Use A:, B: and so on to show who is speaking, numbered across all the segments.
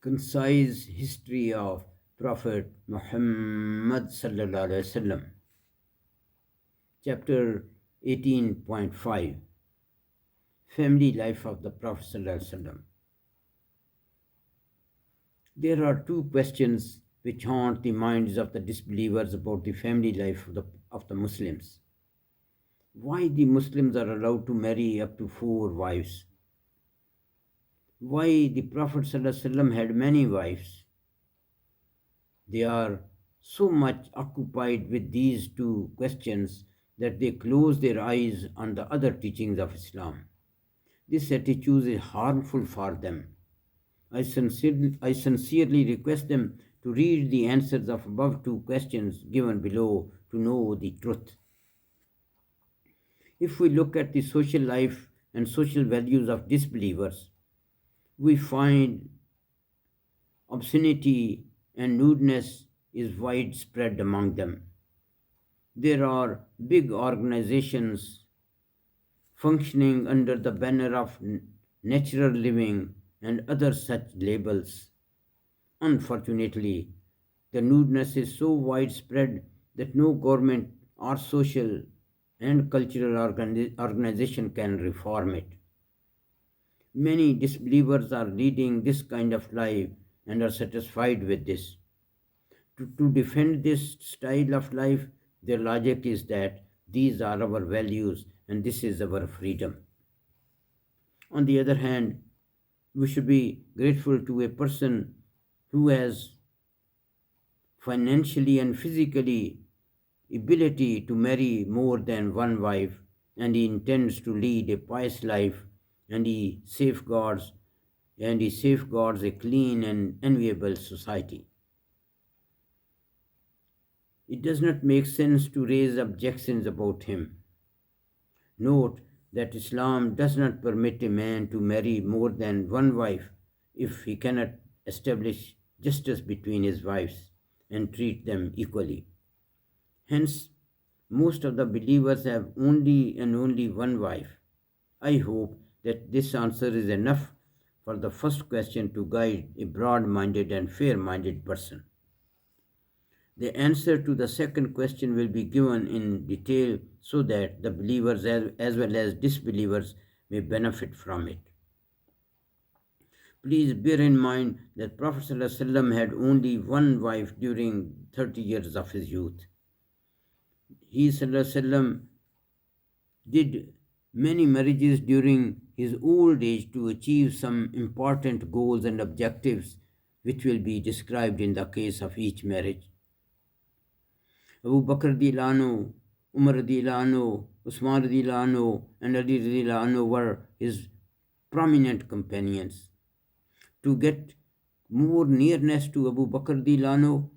A: Concise history of Prophet Muhammad sallallahu alaihi wasallam. Chapter 18.5 Family Life of the Prophet sallallahu alaihi wasallam. There are two questions which haunt the minds of the disbelievers about the family life of the Muslims. Why the Muslims are allowed to marry up to 4 wives? Why the Prophet sallallahu alaihi wasallam had many wives? They are so much occupied with these two questions that they close their eyes on the other teachings of Islam. This attitude is harmful for them. I sincerely request them to read the answers of above two questions given below to know the truth. If we look at the social life and social values of disbelievers, we find obscenity and lewdness is widespread among them. There are big organizations functioning under the banner of natural living and other such labels. Unfortunately, the lewdness is so widespread that no government or social and cultural organization can reform it. Many disbelievers are leading this kind of life and are satisfied with this. To defend this style of life, their logic is that these are our values and this is our freedom. On the other hand, we should be grateful to a person who has financially and physically ability to marry more than one wife, and he intends to lead a pious life, and he safeguards a clean and enviable society. It does not make sense to raise objections about him. Note that Islam does not permit a man to marry more than one wife if he cannot establish justice between his wives and treat them equally. Hence, most of the believers have only one wife. I hope that this answer is enough for the first question to guide a broad-minded and fair-minded person. The answer to the second question will be given in detail so that the believers as well as disbelievers may benefit from it. Please bear in mind that Prophet ﷺ had only one wife during 30 years of his youth. He ﷺ did many marriages during his old age to achieve some important goals and objectives which will be described in the case of each marriage. Abu Bakr radiallahu anhu, Umar radiallahu anhu, Usman radiallahu anhu, and Ali radiallahu anhu were his prominent companions. To get more nearness to Abu Bakr radiallahu anhu,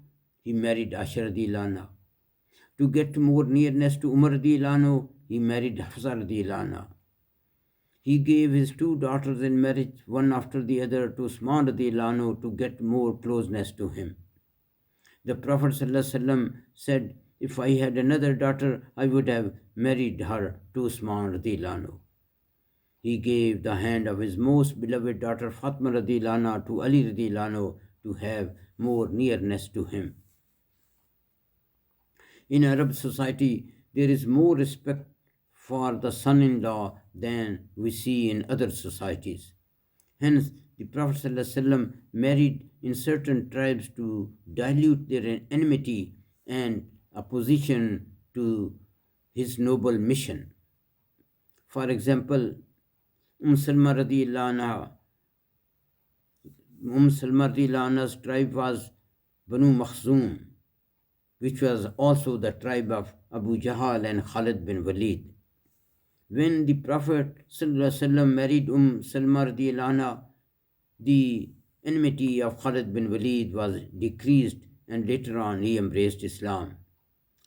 A: he married Aisha radiallahu anha. To get more nearness to Umar radiallahu anhu, he married Hafsa radiallahu anha. He gave his two daughters in marriage, one after the other, to Usman radiallahu anhu to get more closeness to him. The Prophet ﷺ said, if I had another daughter, I would have married her to Usman radiallahu anhu. He gave the hand of his most beloved daughter Fatima radiallahu anha to Ali radiallahu anhu to have more nearness to him. In Arab society, there is more respect for the son-in-law than we see in other societies. Hence, the Prophet ﷺ married in certain tribes to dilute their enmity and opposition to his noble mission. For example, Salma radiallahu anha's tribe was Banu Makhzum, which was also the tribe of Abu Jahal and Khalid bin Walid. When the Prophet ﷺ married Salma radiallahu anha, the enmity of Khalid bin Walid was decreased and later on he embraced Islam.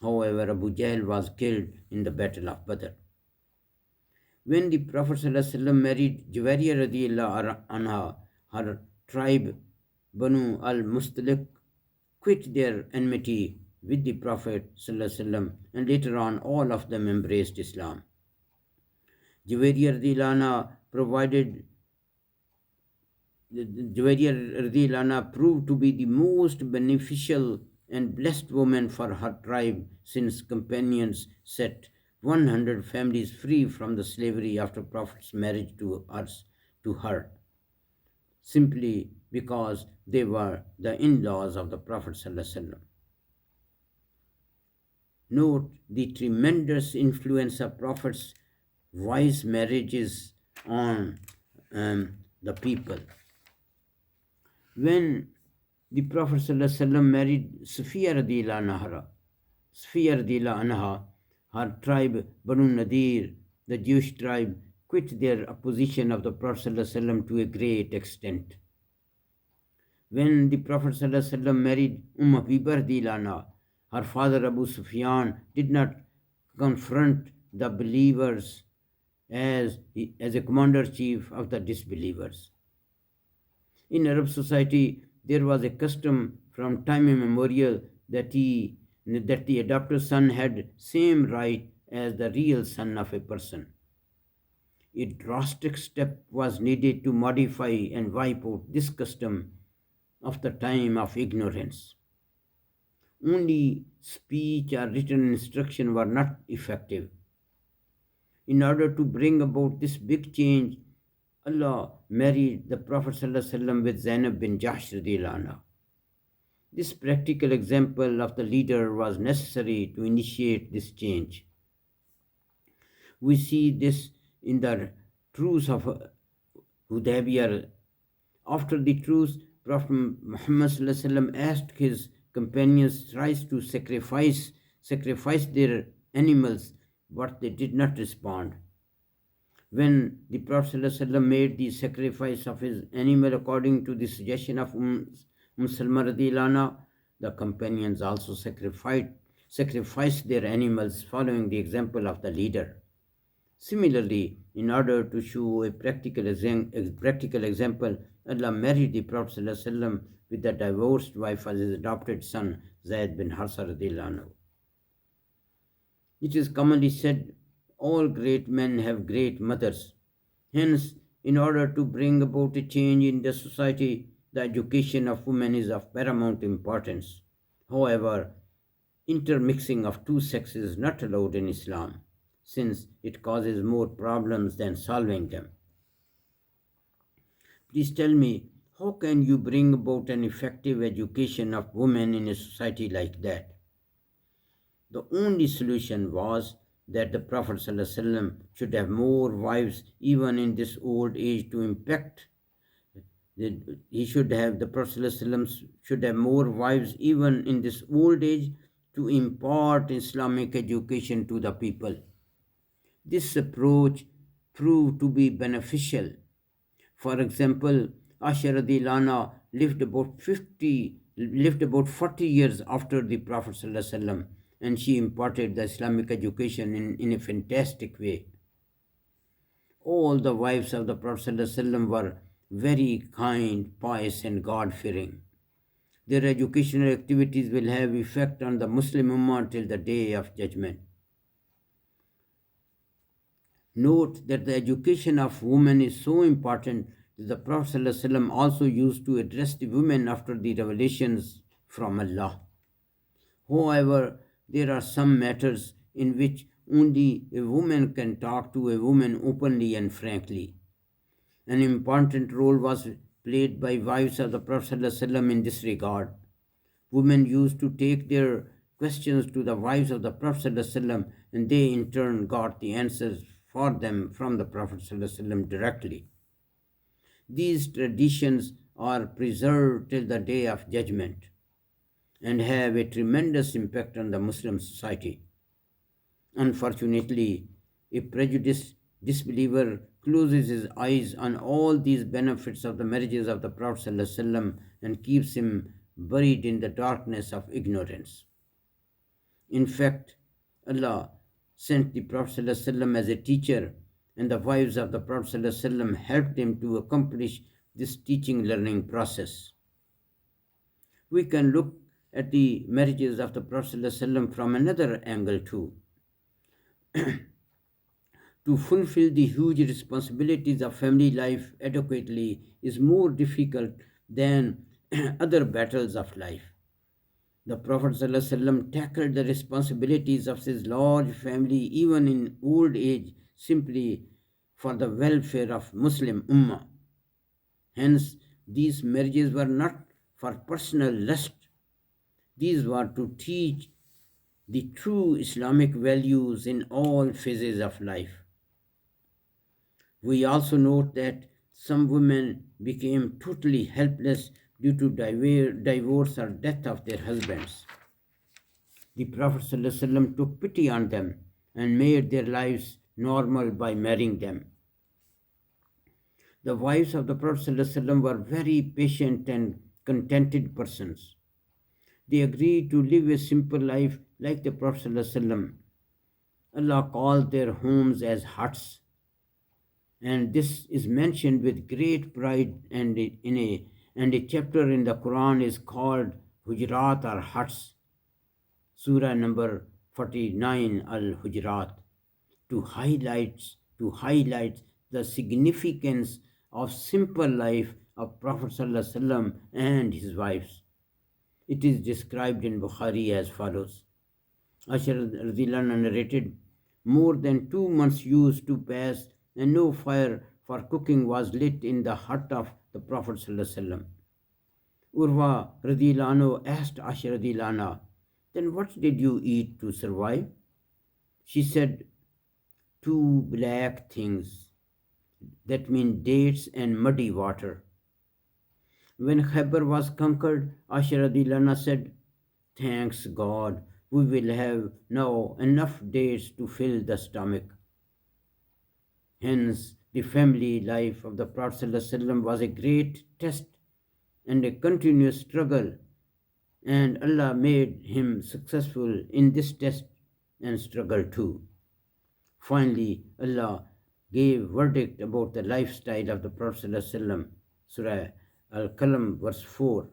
A: However, Abu Jahl was killed in the Battle of Badr. When the Prophet ﷺ married Juwayriya radiallahu anha, her tribe Banu al-Mustaliq quit their enmity with the Prophet ﷺ, and later on all of them embraced Islam. Juwayriya radiallahu anha provided Juwairiya radhiyallahu anha proved to be the most beneficial and blessed woman for her tribe, since companions set 100 families free from the slavery after Prophet's marriage to her, simply because they were the in-laws of the Prophet ﷺ. Note the tremendous influence of Prophet's wise marriages on the people. When the Prophet ﷺ married Safiya radiallahu anha, her tribe Banu Nadir, the Jewish tribe, quit their opposition of the Prophet ﷺ to a great extent. When the Prophet ﷺ married Habiba radiallahu anha, her father Abu Sufyan did not confront the believers as a commander-chief of the disbelievers. In Arab society, there was a custom from time immemorial that the adopted son had same right as the real son of a person. A drastic step was needed to modify and wipe out this custom of the time of ignorance. Only speech or written instruction were not effective. In order to bring about this big change, Allah married the Prophet ﷺ with Zainab bin Jahsh radiallahu anha. This practical example of the leader was necessary to initiate this change. We see this in the truce of Hudaybiyah. After the truce, Prophet Muhammad ﷺ asked his companions thrice to sacrifice their animals, but they did not respond. When the Prophet ﷺ made the sacrifice of his animal according to the suggestion of Salma radiallahu anha, the companions also sacrificed their animals following the example of the leader. Similarly, in order to show a practical example, Allah married the Prophet ﷺ with the divorced wife of his adopted son, Zayd bin Harsa radiallahu anhu. It is commonly said, all great men have great mothers. Hence, in order to bring about a change in the society, the education of women is of paramount importance. However, intermixing of two sexes is not allowed in Islam, since it causes more problems than solving them. Please tell me, how can you bring about an effective education of women in a society like that? The only solution was that the Prophet ﷺ should have more wives even in this old age to impact. The Prophet ﷺ should have more wives even in this old age to impart Islamic education to the people. This approach proved to be beneficial. For example, Aisha radiallahu anha lived about 40 years after the Prophet ﷺ, and she imparted the Islamic education in a fantastic way. All the wives of the Prophet ﷺ were very kind, pious, and God-fearing. Their educational activities will have effect on the Muslim Ummah till the day of judgment. Note that the education of women is so important that the Prophet ﷺ also used to address the women after the revelations from Allah. However, there are some matters in which only a woman can talk to a woman openly and frankly. An important role was played by wives of the Prophet ﷺ in this regard. Women used to take their questions to the wives of the Prophet ﷺ, and they in turn got the answers for them from the Prophet ﷺ directly. These traditions are preserved till the day of judgment and have a tremendous impact on the Muslim society. Unfortunately, a prejudiced disbeliever closes his eyes on all these benefits of the marriages of the Prophet ﷺ and keeps him buried in the darkness of ignorance. In fact, Allah sent the Prophet ﷺ as a teacher, and the wives of the Prophet ﷺ helped him to accomplish this teaching-learning process. We can look at the marriages of the Prophet ﷺ from another angle too. to fulfill the huge responsibilities of family life adequately is more difficult than other battles of life. The Prophet ﷺ tackled the responsibilities of his large family even in old age simply for the welfare of Muslim Ummah. Hence, these marriages were not for personal lust, these were to teach the true Islamic values in all phases of life. We also note that some women became totally helpless due to divorce or death of their husbands. The Prophet ﷺ took pity on them and made their lives normal by marrying them. The wives of the Prophet ﷺ were very patient and contented persons. They agreed to live a simple life like the Prophet ﷺ. Allah called their homes as huts, and this is mentioned with great pride, and a chapter in the Quran is called Hujurat or huts, Surah number 49 Al Hujurat, to highlight the significance of simple life of Prophet ﷺ and his wives. It is described in Bukhari as follows. Ashar Radhiyallahu narrated, more than 2 months used to pass and no fire for cooking was lit in the hut of the Prophet ﷺ. Urwa Radhiyallahu asked Ashar Radhiyallahu, then what did you eat to survive? She said, two black things, that mean dates and muddy water. When Khyber was conquered, Ashar Radhiyallahu said, thanks God, we will have now enough dates to fill the stomach. Hence, the family life of the Prophet ﷺ was a great test and a continuous struggle, and Allah made him successful in this test and struggle too. Finally, Allah gave verdict about the lifestyle of the Prophet ﷺ. Surah Al-Qalam verse 4.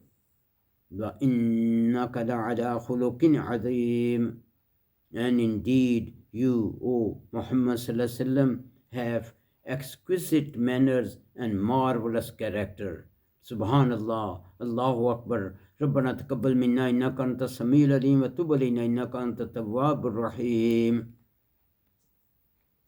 A: وَإِنَّكَ لَعَلَى خُلُقٍ عَظِيمٍ. And indeed, you, O Muhammad sallallahu alaihi wasallam, have exquisite manners and marvelous character. Subhanallah, Allahu Akbar, Rabbana taqabbal minna innaka anta samiul alim wa tub alayna innaka anta tawwabur rahim.